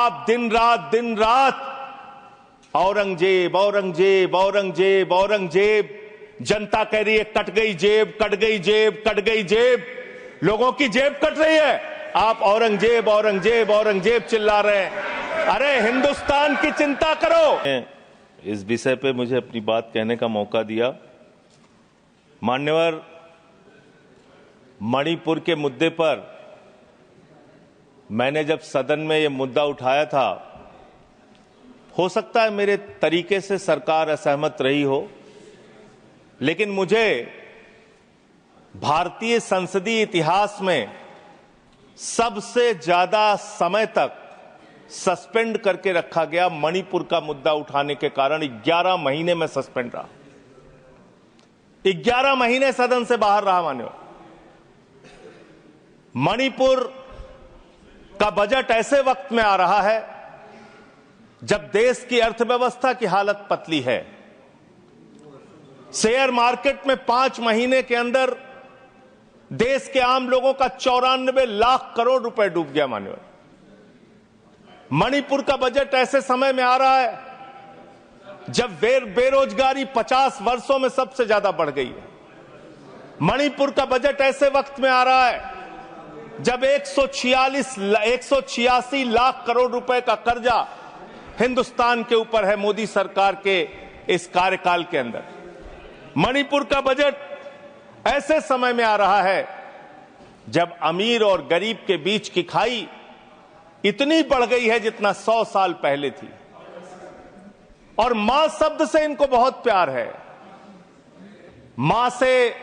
आप दिन रात औरंगजेब औरंगजेब औरंगजेब औरंगजेब, जनता कह रही है कट गई जेब, कट गई जेब, कट गई जेब, लोगों की जेब कट रही है, आप औरंगजेब औरंगजेब औरंगजेब चिल्ला रहे हैं। अरे हिंदुस्तान की चिंता करो। इस विषय पे मुझे अपनी बात कहने का मौका दिया। मान्यवर, मणिपुर के मुद्दे पर मैंने जब सदन में ये मुद्दा उठाया था, हो सकता है मेरे तरीके से सरकार असहमत रही हो, लेकिन मुझे भारतीय संसदीय इतिहास में सबसे ज्यादा समय तक सस्पेंड करके रखा गया मणिपुर का मुद्दा उठाने के कारण 11 महीने में सस्पेंड रहा, 11 महीने सदन से बाहर रहा। मान्यवर, मणिपुर का बजट ऐसे वक्त में आ रहा है जब देश की अर्थव्यवस्था की हालत पतली है। शेयर मार्केट में 5 महीने के अंदर देश के आम लोगों का 94 लाख करोड़ रुपए डूब गया। मान्यवर, मणिपुर का बजट ऐसे समय में आ रहा है जब बेरोजगारी 50 वर्षों में सबसे ज्यादा बढ़ गई है। मणिपुर का बजट ऐसे वक्त में आ रहा है जब 186 लाख करोड़ रुपए का कर्जा हिंदुस्तान के ऊपर है मोदी सरकार के इस कार्यकाल के अंदर। मणिपुर का बजट ऐसे समय में आ रहा है जब अमीर और गरीब के बीच की खाई इतनी बढ़ गई है जितना 100 साल पहले थी। और मां शब्द से इनको बहुत प्यार है। मां से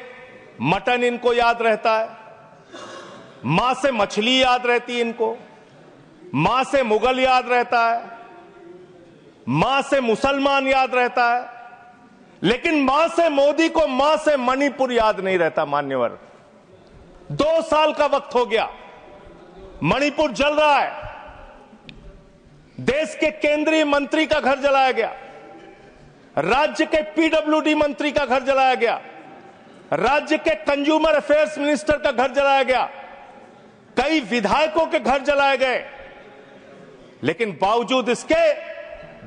मटन इनको याद रहता है, मां से मछली याद रहती है इनको, मां से मुगल याद रहता है, मां से मुसलमान याद रहता है, लेकिन मां से मोदी को मां से मणिपुर याद नहीं रहता। मान्यवर, 2 साल का वक्त हो गया, मणिपुर जल रहा है, देश के केंद्रीय मंत्री का घर जलाया गया, राज्य के पीडब्ल्यूडी मंत्री का घर जलाया गया, राज्य के कंज्यूमर अफेयर्स मिनिस्टर का घर जलाया गया, कई विधायकों के घर जलाए गए, लेकिन बावजूद इसके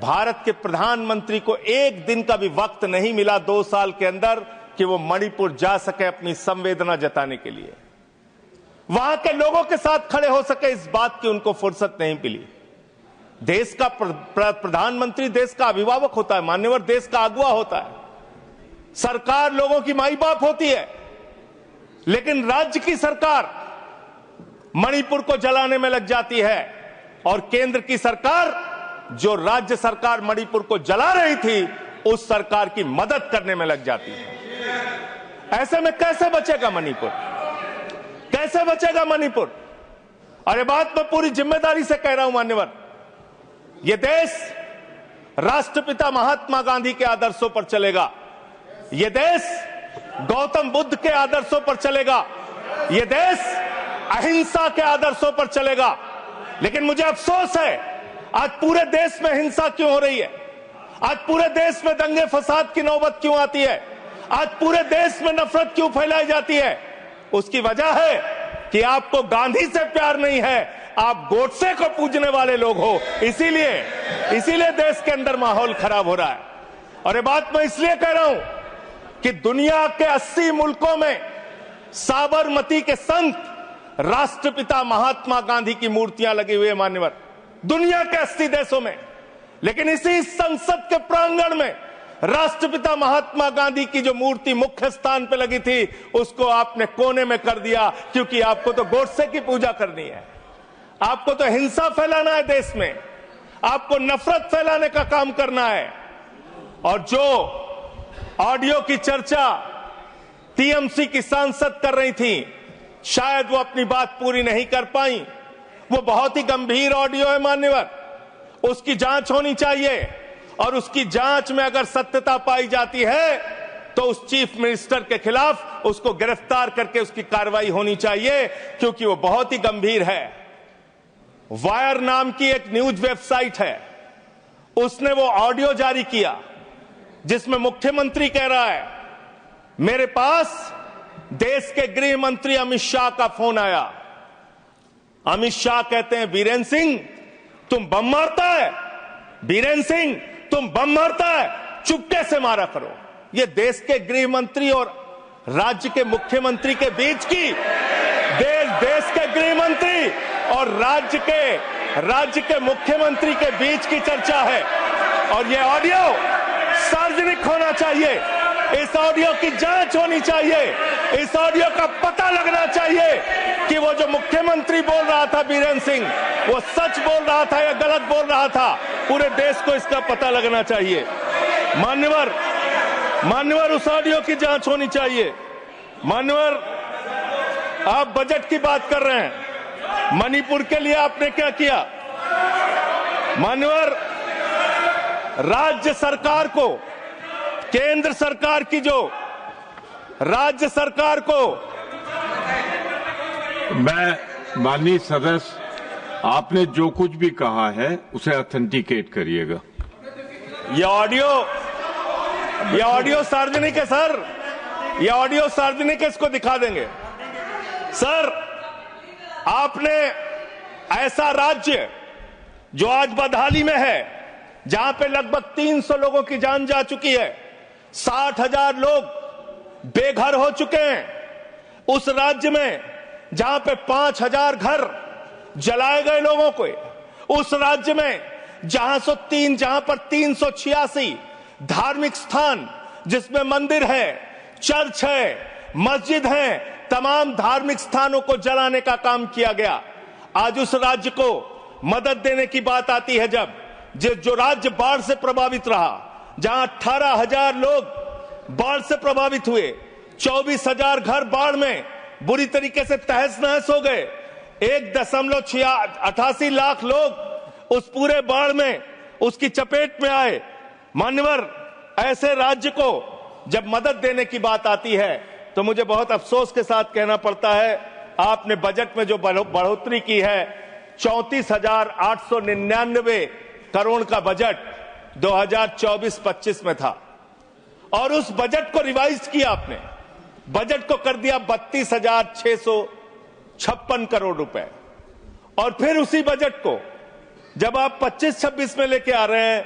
भारत के प्रधानमंत्री को एक दिन का भी वक्त नहीं मिला 2 साल के अंदर कि वो मणिपुर जा सके अपनी संवेदना जताने के लिए, वहां के लोगों के साथ खड़े हो सके। इस बात की उनको फुर्सत नहीं मिली। देश का प्रधानमंत्री देश का अभिभावक होता है। मान्यवर, देश का अगुवा होता है। सरकार लोगों की माई बाप होती है, लेकिन राज्य की सरकार मणिपुर को जलाने में लग जाती है और केंद्र की सरकार, जो राज्य सरकार मणिपुर को जला रही थी, उस सरकार की मदद करने में लग जाती है। ऐसे में कैसे बचेगा मणिपुर? कैसे बचेगा मणिपुर? और ये बात मैं पूरी जिम्मेदारी से कह रहा हूं मान्यवर, यह देश राष्ट्रपिता महात्मा गांधी के आदर्शों पर चलेगा, यह देश गौतम बुद्ध के आदर्शों पर चलेगा, यह देश अहिंसा के आदर्शों पर चलेगा। लेकिन मुझे अफसोस है, आज पूरे देश में हिंसा क्यों हो रही है? आज पूरे देश में दंगे फसाद की नौबत क्यों आती है? आज पूरे देश में नफरत क्यों फैलाई जाती है? उसकी वजह है कि आपको गांधी से प्यार नहीं है, आप गोडसे को पूजने वाले लोग हो। इसीलिए देश के अंदर माहौल खराब हो रहा है। और ये बात मैं इसलिए कह रहा हूं कि दुनिया के 80 मुल्कों में साबरमती के संत राष्ट्रपिता महात्मा गांधी की मूर्तियां लगी हुई है। मान्यवर, दुनिया के 80 देशों में, लेकिन इसी संसद के प्रांगण में राष्ट्रपिता महात्मा गांधी की जो मूर्ति मुख्य स्थान पर लगी थी, उसको आपने कोने में कर दिया, क्योंकि आपको तो गोडसे की पूजा करनी है, आपको तो हिंसा फैलाना है देश में, आपको नफरत फैलाने का काम करना है। और जो ऑडियो की चर्चा टीएमसी की सांसद कर रही थी, शायद वो अपनी बात पूरी नहीं कर पाई। वो बहुत ही गंभीर ऑडियो है मान्यवर, उसकी जांच होनी चाहिए, और उसकी जांच में अगर सत्यता पाई जाती है तो उस चीफ मिनिस्टर के खिलाफ उसको गिरफ्तार करके उसकी कार्रवाई होनी चाहिए, क्योंकि वो बहुत ही गंभीर है। वायर नाम की एक न्यूज वेबसाइट है, उसने वो ऑडियो जारी किया जिसमें मुख्यमंत्री कह रहा है, मेरे पास देश के गृह मंत्री अमित शाह का फोन आया। अमित शाह कहते हैं, बीरेन सिंह, तुम बम मारता है, बीरेन सिंह तुम बम मारता है, चुपके से मारा करो। ये देश के गृह मंत्री और राज्य के मुख्यमंत्री के बीच की, देश के गृह मंत्री और राज्य के मुख्यमंत्री के बीच की चर्चा है। और ये ऑडियो सार्वजनिक होना चाहिए, इस ऑडियो की जांच होनी चाहिए, इस ऑडियो का पता लगना चाहिए कि वो जो मुख्यमंत्री बोल रहा था बीरेन सिंह, वो सच बोल रहा था या गलत बोल रहा था। पूरे देश को इसका पता लगना चाहिए। मान्यवर उस ऑडियो की जांच होनी चाहिए। मान्यवर, आप बजट की बात कर रहे हैं, मणिपुर के लिए आपने क्या किया? मान्यवर, राज्य सरकार को, केंद्र सरकार की जो राज्य सरकार को, मैं माननीय सदस्य, आपने जो कुछ भी कहा है उसे ऑथेंटिकेट करिएगा। ये ऑडियो सार्वजनिक है सर, ये ऑडियो सार्वजनिक है, इसको दिखा देंगे। सर, आपने ऐसा राज्य जो आज बदहाली में है, जहां पे लगभग 300 लोगों की जान जा चुकी है, 60,000 लोग बेघर हो चुके हैं, उस राज्य में जहां पे 5,000 घर जलाए गए लोगों को, उस राज्य में जहां पर 386 धार्मिक स्थान, जिसमें मंदिर है, चर्च है, मस्जिद है, तमाम धार्मिक स्थानों को जलाने का काम किया गया। आज उस राज्य को मदद देने की बात आती है, जब जो राज्य बाढ़ से प्रभावित रहा, जहां 18,000 लोग बाढ़ से प्रभावित हुए, 24,000 घर बाढ़ में बुरी तरीके से तहस नहस हो गए, 1.88 लाख लोग उस पूरे बाढ़ में उसकी चपेट में आए। मान्यवर, ऐसे राज्य को जब मदद देने की बात आती है तो मुझे बहुत अफसोस के साथ कहना पड़ता है, आपने बजट में जो बढ़ोतरी की है, 34,899 करोड़ का बजट 2024-25 में था, और उस बजट को रिवाइज किया आपने, बजट को कर दिया 32,656 करोड़ रुपए। और फिर उसी बजट को जब आप 25-26 में लेके आ रहे हैं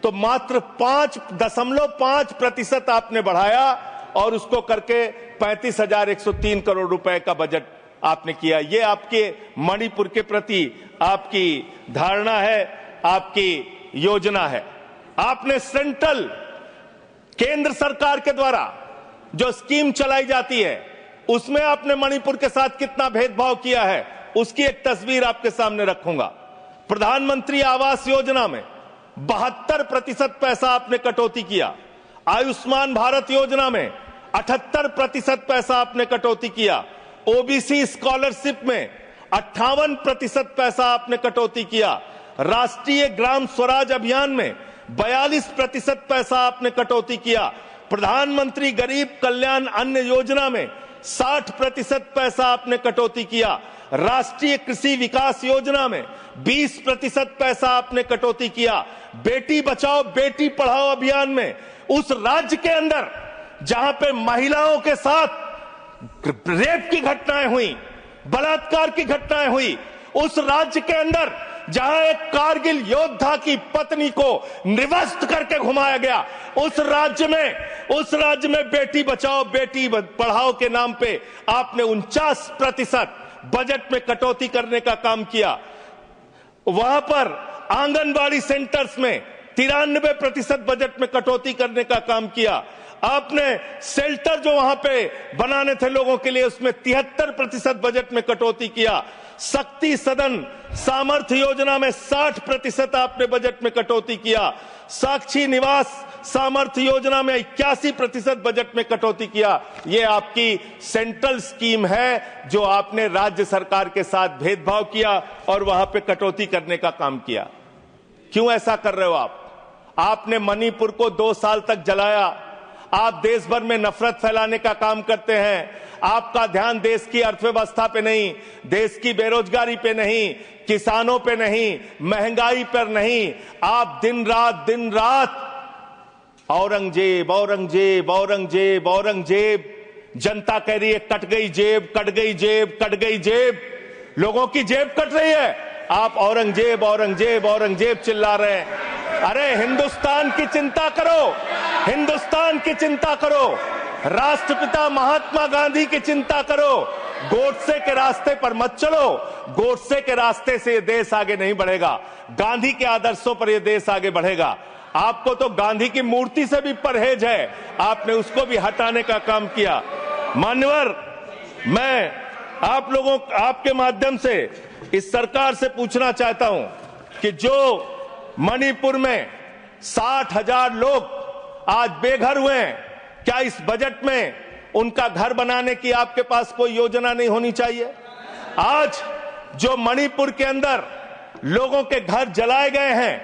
तो मात्र 5.5% आपने बढ़ाया और उसको करके 35,103 करोड़ रुपए का बजट आपने किया। ये आपके मणिपुर के प्रति आपकी धारणा है, आपकी योजना है। आपने सेंट्रल केंद्र सरकार के द्वारा जो स्कीम चलाई जाती है, उसमें आपने मणिपुर के साथ कितना भेदभाव किया है, उसकी एक तस्वीर आपके सामने रखूंगा। प्रधानमंत्री आवास योजना में 72% पैसा आपने कटौती किया, आयुष्मान भारत योजना में 78% पैसा आपने कटौती किया, ओबीसी स्कॉलरशिप में 58% पैसा आपने कटौती किया, राष्ट्रीय ग्राम स्वराज अभियान में 42% पैसा आपने कटौती किया, प्रधानमंत्री गरीब कल्याण अन्न योजना में 60% पैसा आपने कटौती किया, राष्ट्रीय कृषि विकास योजना में 20% पैसा आपने कटौती किया, बेटी बचाओ बेटी पढ़ाओ अभियान में उस राज्य के अंदर जहां पे महिलाओं के साथ रेप की घटनाएं हुई, बलात्कार की घटनाएं हुई, उस राज्य के अंदर जहां एक कारगिल योद्धा की पत्नी को निवस्त करके घुमाया गया, उस राज्य में बेटी बचाओ बेटी पढ़ाओ के नाम पे आपने 49% बजट में कटौती करने का काम किया। वहां पर आंगनबाड़ी सेंटर्स में 93% बजट में कटौती करने का काम किया। आपने शेल्टर जो वहां पे बनाने थे लोगों के लिए, उसमें 73% बजट में कटौती किया। शक्ति सदन सामर्थ्य योजना में 60% आपने बजट में कटौती किया। साक्षी निवास सामर्थ्य योजना में 81% बजट में कटौती किया। ये आपकी सेंट्रल स्कीम है जो आपने राज्य सरकार के साथ भेदभाव किया और वहां पे कटौती करने का काम किया। क्यों ऐसा कर रहे हो आप? आपने मणिपुर को 2 साल तक जलाया। आप देश भर में नफरत फैलाने का काम करते हैं। आपका ध्यान देश की अर्थव्यवस्था पे नहीं, देश की बेरोजगारी पे नहीं, किसानों पे नहीं, महंगाई पर नहीं। आप दिन रात औरंगजेब औरंगजेब औरंगजेब औरंगजेब, जनता कह रही है कट गई जेब, कट गई जेब, कट गई जेब। लोगों की जेब कट रही है, आप औरंगजेब औरंगजेब औरंगजेब चिल्ला रहे हैं। अरे हिंदुस्तान की चिंता करो, हिंदुस्तान की चिंता करो, राष्ट्रपिता महात्मा गांधी की चिंता करो। गोडसे के रास्ते पर मत चलो, गोडसे के रास्ते से ये देश आगे नहीं बढ़ेगा, गांधी के आदर्शों पर ये देश आगे बढ़ेगा। आपको तो गांधी की मूर्ति से भी परहेज है, आपने उसको भी हटाने का काम किया। मान्यवर, मैं आप लोगों, आपके माध्यम से इस सरकार से पूछना चाहता हूं कि जो मणिपुर में 60,000 लोग आज बेघर हुए हैं, क्या इस बजट में उनका घर बनाने की आपके पास कोई योजना नहीं होनी चाहिए? आज जो मणिपुर के अंदर लोगों के घर जलाए गए हैं,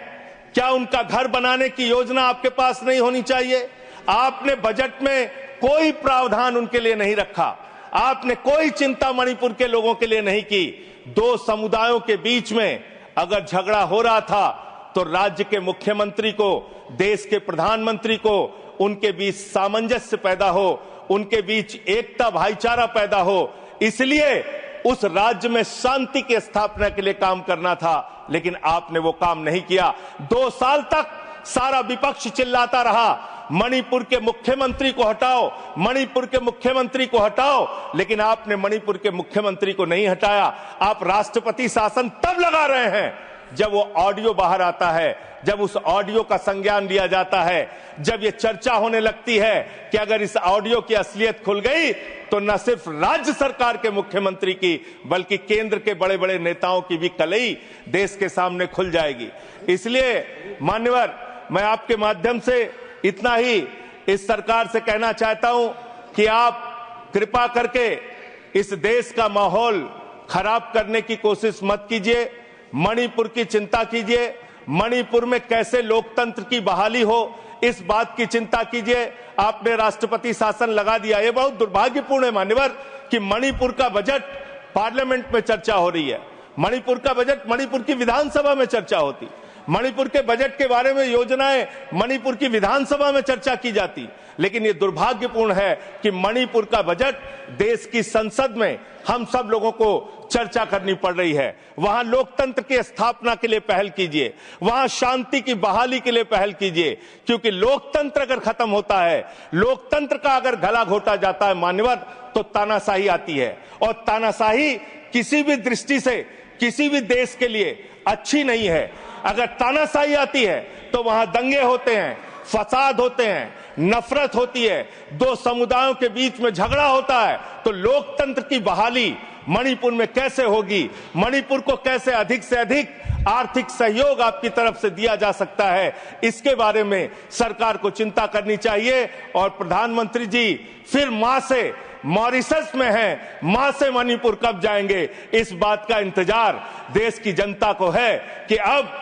क्या उनका घर बनाने की योजना आपके पास नहीं होनी चाहिए? आपने बजट में कोई प्रावधान उनके लिए नहीं रखा, आपने कोई चिंता मणिपुर के लोगों के लिए नहीं की। दो समुदायों के बीच में अगर झगड़ा हो रहा था तो राज्य के मुख्यमंत्री को, देश के प्रधानमंत्री को उनके बीच सामंजस्य पैदा हो, उनके बीच एकता भाईचारा पैदा हो, इसलिए उस राज्य में शांति की स्थापना के लिए काम करना था, लेकिन आपने वो काम नहीं किया। 2 साल तक सारा विपक्ष चिल्लाता रहा, मणिपुर के मुख्यमंत्री को हटाओ, मणिपुर के मुख्यमंत्री को हटाओ, लेकिन आपने मणिपुर के मुख्यमंत्री को नहीं हटाया। आप राष्ट्रपति शासन तब लगा रहे हैं जब वो ऑडियो बाहर आता है, जब उस ऑडियो का संज्ञान लिया जाता है, जब ये चर्चा होने लगती है कि अगर इस ऑडियो की असलियत खुल गई तो न सिर्फ राज्य सरकार के मुख्यमंत्री की बल्कि केंद्र के बड़े बड़े नेताओं की भी कलई देश के सामने खुल जाएगी। इसलिए मान्यवर, मैं आपके माध्यम से इतना ही इस सरकार से कहना चाहता हूं कि आप कृपा करके इस देश का माहौल खराब करने की कोशिश मत कीजिए, मणिपुर की चिंता कीजिए, मणिपुर में कैसे लोकतंत्र की बहाली हो इस बात की चिंता कीजिए। आपने राष्ट्रपति शासन लगा दिया, यह बहुत दुर्भाग्यपूर्ण है मान्यवर कि मणिपुर का बजट पार्लियामेंट में चर्चा हो रही है, मणिपुर का बजट मणिपुर की विधानसभा में चर्चा होती, मणिपुर के बजट के बारे में योजनाएं मणिपुर की विधानसभा में चर्चा की जाती, लेकिन यह दुर्भाग्यपूर्ण है कि मणिपुर का बजट देश की संसद में हम सब लोगों को चर्चा करनी पड़ रही है। वहां लोकतंत्र की स्थापना के लिए पहल कीजिए, वहां शांति की बहाली के लिए पहल कीजिए, क्योंकि लोकतंत्र अगर खत्म होता है, लोकतंत्र का अगर गला घोटा जाता है मान्यवर, तो तानाशाही आती है, और तानाशाही किसी भी दृष्टि से किसी भी देश के लिए अच्छी नहीं है। अगर तानाशाही आती है तो वहां दंगे होते हैं, फसाद होते हैं, नफरत होती है, दो समुदायों के बीच में झगड़ा होता है, तो लोकतंत्र की बहाली मणिपुर में कैसे होगी? मणिपुर को कैसे अधिक से अधिक आर्थिक सहयोग आपकी तरफ से दिया जा सकता है, इसके बारे में सरकार को चिंता करनी चाहिए। और प्रधानमंत्री जी फिर मां से मॉरिशस में हैं, मां से मणिपुर कब जाएंगे, इस बात का इंतजार देश की जनता को है कि अब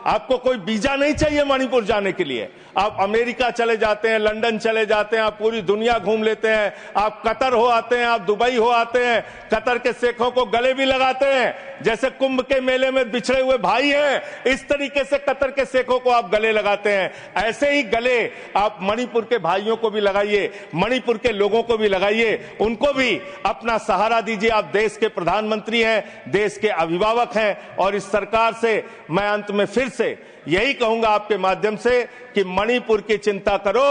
आपको कोई वीजा नहीं चाहिए मणिपुर जाने के लिए। आप अमेरिका चले जाते हैं, लंदन चले जाते हैं, आप पूरी दुनिया घूम लेते हैं, आप कतर हो आते हैं, आप दुबई हो आते हैं, कतर के शेखों को गले भी लगाते हैं, जैसे कुंभ के मेले में बिछड़े हुए भाई हैं, इस तरीके से कतर के शेखों को आप गले लगाते हैं। ऐसे ही गले आप मणिपुर के भाइयों को भी लगाइए, मणिपुर के लोगों को भी लगाइए, उनको भी अपना सहारा दीजिए। आप देश के प्रधानमंत्री हैं, देश के अभिभावक हैं, और इस सरकार से मैं अंत में फिर से यही कहूंगा आपके माध्यम से कि मणिपुर की चिंता करो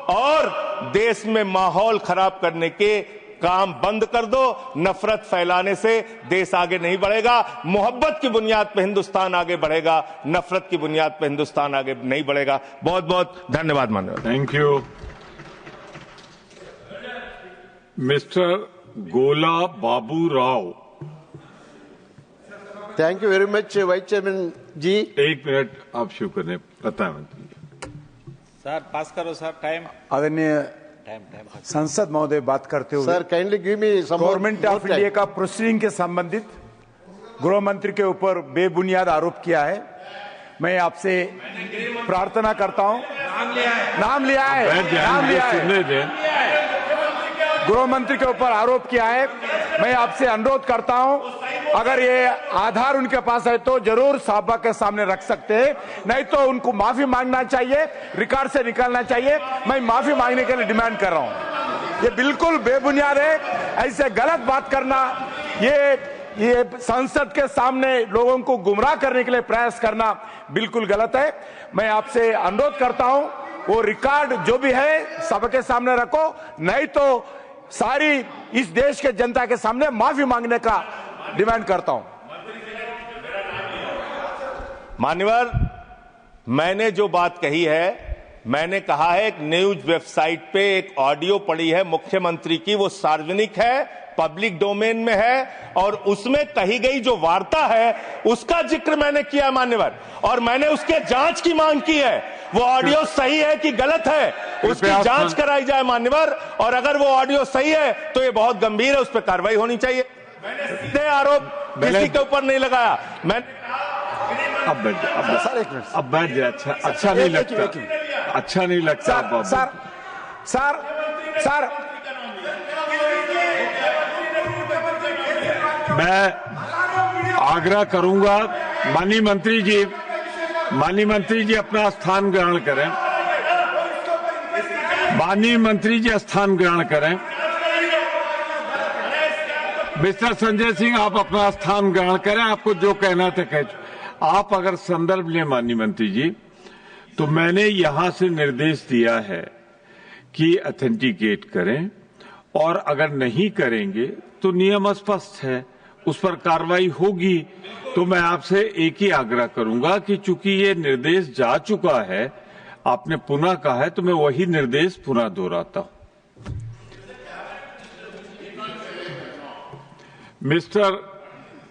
और देश में माहौल खराब करने के काम बंद कर दो। नफरत फैलाने से देश आगे नहीं बढ़ेगा। मोहब्बत की बुनियाद पर हिंदुस्तान आगे बढ़ेगा, नफरत की बुनियाद पर हिंदुस्तान आगे नहीं बढ़ेगा। बहुत बहुत धन्यवाद माननीय। Thank you. Mister Gola Babu Rao. Thank you very much vice chairman ji. 1 minute आप शुरू करें। पता है सर, पास करो सर, टाइम आदरणीय संसद महोदय बात करते हुए sir kindly give me some government of India का प्रोसीडिंग के संबंधित गृह मंत्री के ऊपर बेबुनियाद आरोप किया है। मैं आपसे प्रार्थना करता हूं। नाम लिया है गृह मंत्री के ऊपर आरोप किया है। मैं आपसे अनुरोध करता हूं, अगर ये आधार उनके पास है तो जरूर सभा के सामने रख सकते हैं, नहीं तो उनको माफी मांगना चाहिए, रिकॉर्ड से निकालना चाहिए। मैं माफी मांगने के लिए डिमांड कर रहा हूं। ये बिल्कुल बेबुनियाद है, ऐसे गलत बात करना ये ये संसद के सामने लोगों को गुमराह करने के लिए प्रयास करना बिल्कुल गलत है। मैं आपसे अनुरोध करता हूं, वो रिकॉर्ड जो भी है सबके सामने रखो, नहीं तो सारी इस देश के जनता के सामने माफी मांगने का डिमांड करता हूं। मान्यवर, मैंने जो बात कही है, मैंने कहा है एक न्यूज वेबसाइट पे एक ऑडियो पड़ी है मुख्यमंत्री की, वो सार्वजनिक है, पब्लिक डोमेन में है, और उसमें कही गई जो वार्ता है उसका जिक्र मैंने किया मान्यवर, और मैंने उसके जांच की मांग की है। वो ऑडियो सही है कि गलत है उसकी जांच कराई जाए मान्यवर, और अगर वो ऑडियो सही है तो ये बहुत गंभीर है, उस पर कार्रवाई होनी चाहिए। मैंने सीधे आरोप किसी के ऊपर नहीं लगाया। मैंने अब बैठ जाए। अच्छा नहीं लगता, अच्छा नहीं लगता। सर मैं आग्रह करूंगा, माननीय मंत्री जी अपना स्थान ग्रहण करें। माननीय मंत्री जी स्थान ग्रहण करें। मिस्टर संजय सिंह, आप अपना स्थान ग्रहण करें। आपको जो कहना था कह। आप अगर संदर्भ लें माननीय मंत्री जी, तो मैंने यहां से निर्देश दिया है कि ऑथेंटिकेट करें, और अगर नहीं करेंगे तो नियम स्पष्ट है, उस पर कार्रवाई होगी। तो मैं आपसे एक ही आग्रह करूंगा कि चूंकि ये निर्देश जा चुका है, आपने पुनः कहा है, तो मैं वही निर्देश पुनः दोहराता हूं। मिस्टर